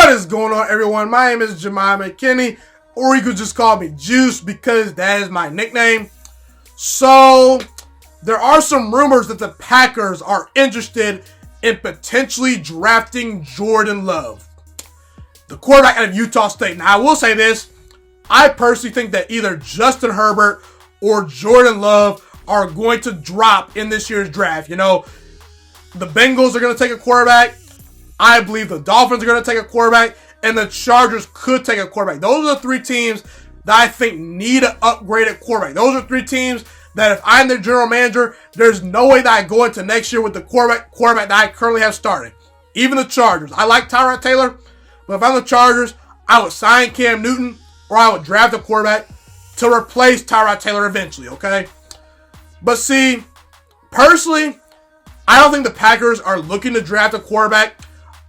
What is going on, everyone? My name is Ghiman Mckinney, or you could just call me Juice because that is my nickname. So, there are some rumors that the Packers are interested in potentially drafting Jordan Love, the quarterback out of Utah State. Now, I will say this. I personally think that either Justin Herbert or Jordan Love are going to drop in this year's draft. You know, the Bengals are going to take a quarterback. I believe the Dolphins are going to take a quarterback, and the Chargers could take a quarterback. Those are the three teams that I think need an upgraded quarterback. Those are three teams that if I'm their general manager, there's no way that I go into next year with the quarterback that I currently have starting. Even the Chargers. I like Tyrod Taylor, but if I'm the Chargers, I would sign Cam Newton or I would draft a quarterback to replace Tyrod Taylor eventually, okay? But see, personally, I don't think the Packers are looking to draft a quarterback.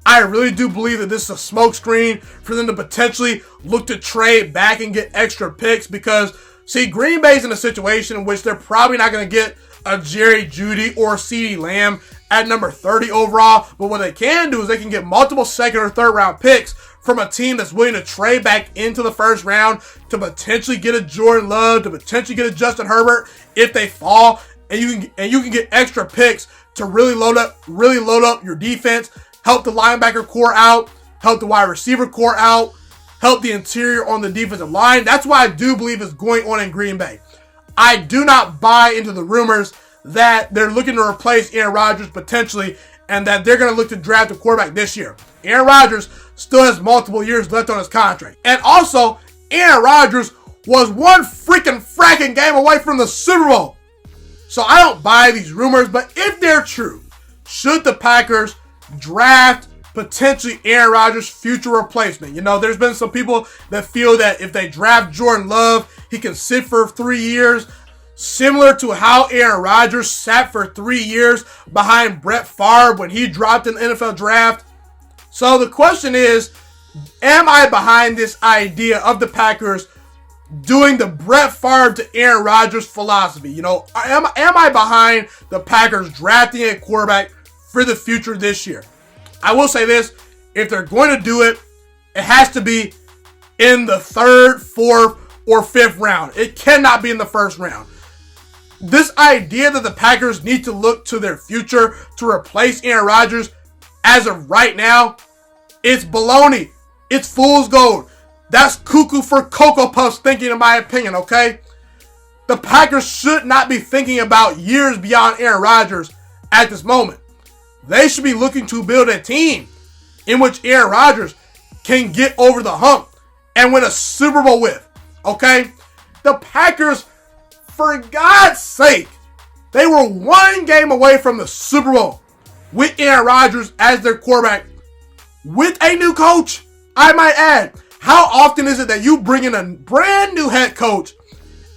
I really do believe that this is a smokescreen for them to potentially look to trade back and get extra picks because, see, Green Bay's in a situation in which they're probably not going to get a Jerry Jeudy or CeeDee Lamb at number 30 overall, but what they can do is they can get multiple second or third round picks from a team that's willing to trade back into the first round to potentially get a Jordan Love, to potentially get a Justin Herbert if they fall, and you can get extra picks to really load up your defense. Help the linebacker core out, help the wide receiver core out, help the interior on the defensive line. That's what I do believe is going on in Green Bay. I do not buy into the rumors that they're looking to replace Aaron Rodgers potentially and that they're going to look to draft a quarterback this year. Aaron Rodgers still has multiple years left on his contract. And also, Aaron Rodgers was one fracking game away from the Super Bowl. So I don't buy these rumors, but if they're true, should the Packers draft potentially Aaron Rodgers' future replacement? You know, there's been some people that feel that if they draft Jordan Love, he can sit for 3 years, similar to how Aaron Rodgers sat for 3 years behind Brett Favre when he dropped in the NFL draft. So the question is, am I behind this idea of the Packers doing the Brett Favre to Aaron Rodgers philosophy? You know, am I behind the Packers drafting a quarterback for the future this year? I will say this, if they're going to do it, it has to be in the third, fourth, or fifth round. It cannot be in the first round. This idea that the Packers need to look to their future to replace Aaron Rodgers as of right now, it's baloney. It's fool's gold. That's cuckoo for Cocoa Puffs thinking, in my opinion, okay? The Packers should not be thinking about years beyond Aaron Rodgers at this moment. They should be looking to build a team in which Aaron Rodgers can get over the hump and win a Super Bowl with, okay? The Packers, for God's sake, they were one game away from the Super Bowl with Aaron Rodgers as their quarterback with a new coach, I might add. How often is it that you bring in a brand new head coach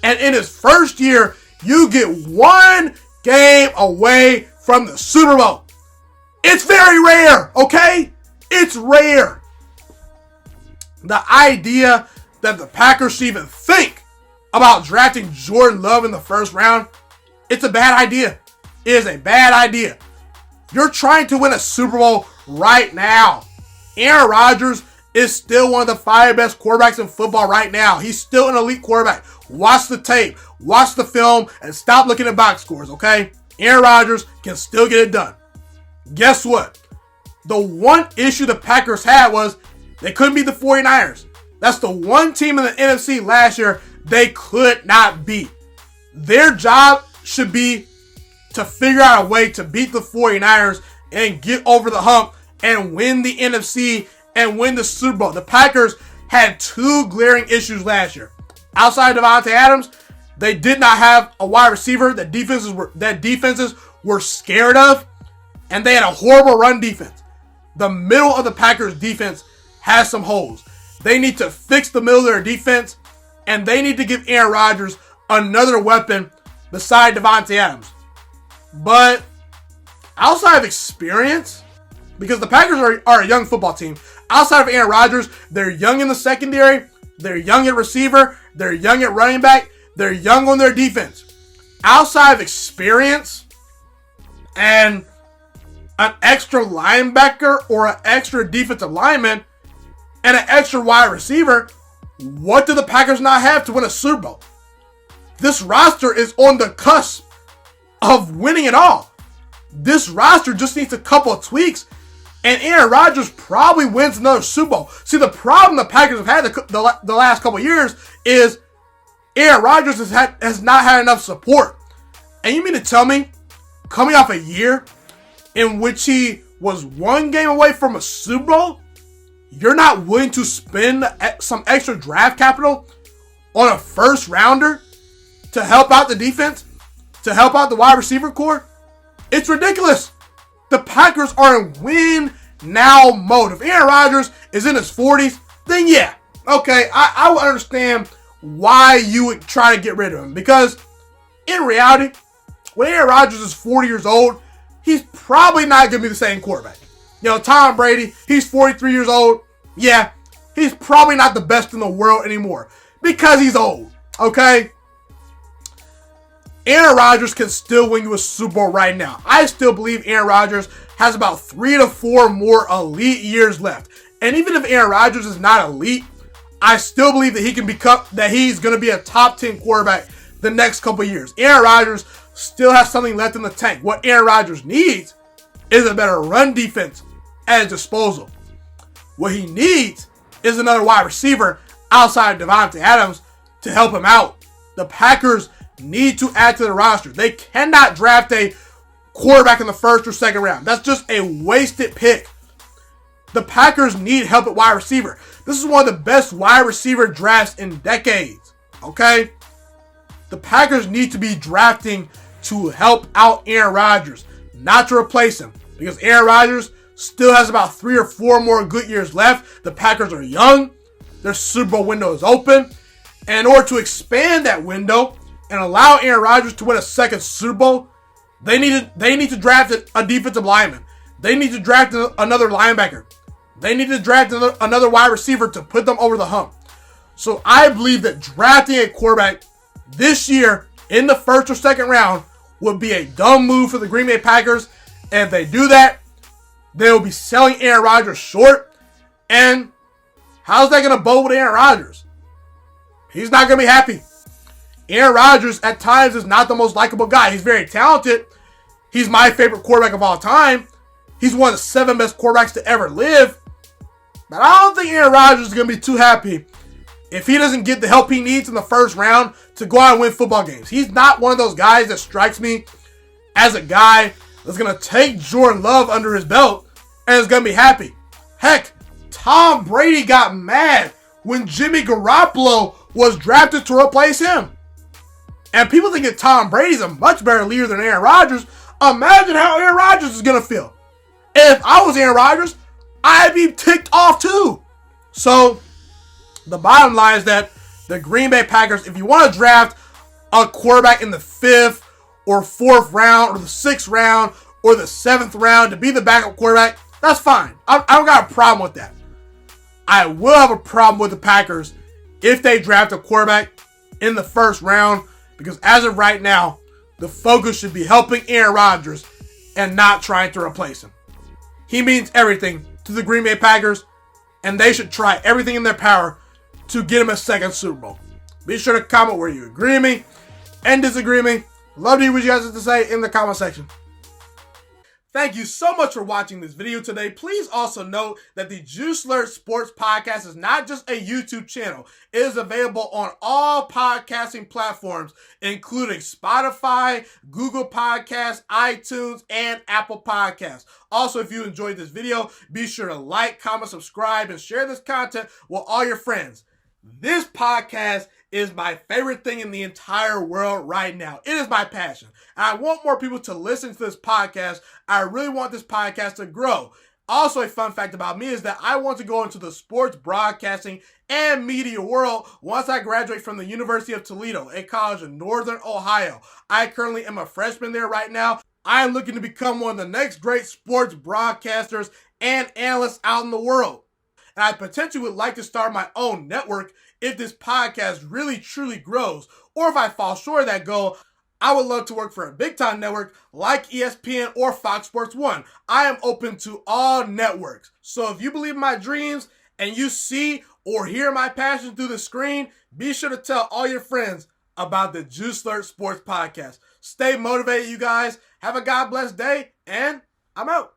and in his first year, you get one game away from the Super Bowl? It's very rare, okay? It's rare. The idea that the Packers should even think about drafting Jordan Love in the first round, it's a bad idea. It is a bad idea. You're trying to win a Super Bowl right now. Aaron Rodgers is still one of the 5 best quarterbacks in football right now. He's still an elite quarterback. Watch the tape, watch the film, and stop looking at box scores, okay? Aaron Rodgers can still get it done. Guess what? The one issue the Packers had was they couldn't beat the 49ers. That's the one team in the NFC last year they could not beat. Their job should be to figure out a way to beat the 49ers and get over the hump and win the NFC and win the Super Bowl. The Packers had 2 glaring issues last year. Outside of Devontae Adams, they did not have a wide receiver that defenses were scared of, and they had a horrible run defense. The middle of the Packers defense has some holes. They need to fix the middle of their defense, and they need to give Aaron Rodgers another weapon beside Devontae Adams. But outside of experience, because the Packers are a young football team, outside of Aaron Rodgers, they're young in the secondary, they're young at receiver, they're young at running back, they're young on their defense. Outside of experience and an extra linebacker or an extra defensive lineman, and an extra wide receiver, what do the Packers not have to win a Super Bowl? This roster is on the cusp of winning it all. This roster just needs a couple of tweaks, and Aaron Rodgers probably wins another Super Bowl. See, the problem the Packers have had the last couple of years is Aaron Rodgers has not had enough support. And you mean to tell me, coming off a year in which he was one game away from a Super Bowl, you're not willing to spend some extra draft capital on a first rounder to help out the defense, to help out the wide receiver core? It's ridiculous. The Packers are in win now mode. If Aaron Rodgers is in his 40s, then yeah, okay, I would understand why you would try to get rid of him. Because in reality, when Aaron Rodgers is 40 years old, he's probably not going to be the same quarterback. You know, Tom Brady, he's 43 years old. Yeah, he's probably not the best in the world anymore because he's old, okay? Aaron Rodgers can still win you a Super Bowl right now. I still believe Aaron Rodgers has about 3 to 4 more elite years left. And even if Aaron Rodgers is not elite, I still believe that he's going to be a top 10 quarterback the next couple of years. Aaron Rodgers still has something left in the tank. What Aaron Rodgers needs is a better run defense at his disposal. What he needs is another wide receiver outside of Devontae Adams to help him out. The Packers need to add to the roster. They cannot draft a quarterback in the first or second round. That's just a wasted pick. The Packers need help at wide receiver. This is one of the best wide receiver drafts in decades. Okay? The Packers need to be drafting to help out Aaron Rodgers, not to replace him. Because Aaron Rodgers still has about 3 or 4 more good years left. The Packers are young. Their Super Bowl window is open. And in order to expand that window and allow Aaron Rodgers to win a second Super Bowl, they need to draft a defensive lineman. They need to draft another linebacker. They need to draft another wide receiver to put them over the hump. So I believe that drafting a quarterback this year in the first or second round would be a dumb move for the Green Bay Packers. And if they do that, they will be selling Aaron Rodgers short. And how's that going to bode with Aaron Rodgers? He's not going to be happy. Aaron Rodgers at times is not the most likable guy. He's very talented. He's my favorite quarterback of all time. He's one of the 7 best quarterbacks to ever live. But I don't think Aaron Rodgers is going to be too happy if he doesn't get the help he needs in the first round to go out and win football games. He's not one of those guys that strikes me as a guy that's going to take Jordan Love under his belt and is going to be happy. Heck, Tom Brady got mad when Jimmy Garoppolo was drafted to replace him. And people think that Tom Brady's a much better leader than Aaron Rodgers. Imagine how Aaron Rodgers is going to feel. If I was Aaron Rodgers, I'd be ticked off too. So, the bottom line is that the Green Bay Packers, if you want to draft a quarterback in the 5th or 4th round or the 6th round or the 7th round to be the backup quarterback, that's fine. I don't got a problem with that. I will have a problem with the Packers if they draft a quarterback in the 1st round, because as of right now, the focus should be helping Aaron Rodgers and not trying to replace him. He means everything to the Green Bay Packers, and they should try everything in their power to get him a second Super Bowl. Be sure to comment where you agree with me and disagree with me. Love to hear what you guys have to say in the comment section. Thank you so much for watching this video today. Please also note that the Juice Alert Sports Podcast is not just a YouTube channel. It is available on all podcasting platforms, including Spotify, Google Podcasts, iTunes, and Apple Podcasts. Also, if you enjoyed this video, be sure to like, comment, subscribe, and share this content with all your friends. This podcast is my favorite thing in the entire world right now. It is my passion. And I want more people to listen to this podcast. I really want this podcast to grow. Also, a fun fact about me is that I want to go into the sports broadcasting and media world once I graduate from the University of Toledo, a college in Northern Ohio. I currently am a freshman there right now. I am looking to become one of the next great sports broadcasters and analysts out in the world. And I potentially would like to start my own network if this podcast really truly grows. Or if I fall short of that goal, I would love to work for a big time network like ESPN or Fox Sports 1. I am open to all networks. So if you believe in my dreams and you see or hear my passion through the screen, be sure to tell all your friends about the Juice Alert Sports Podcast. Stay motivated, you guys. Have a God bless day, and I'm out.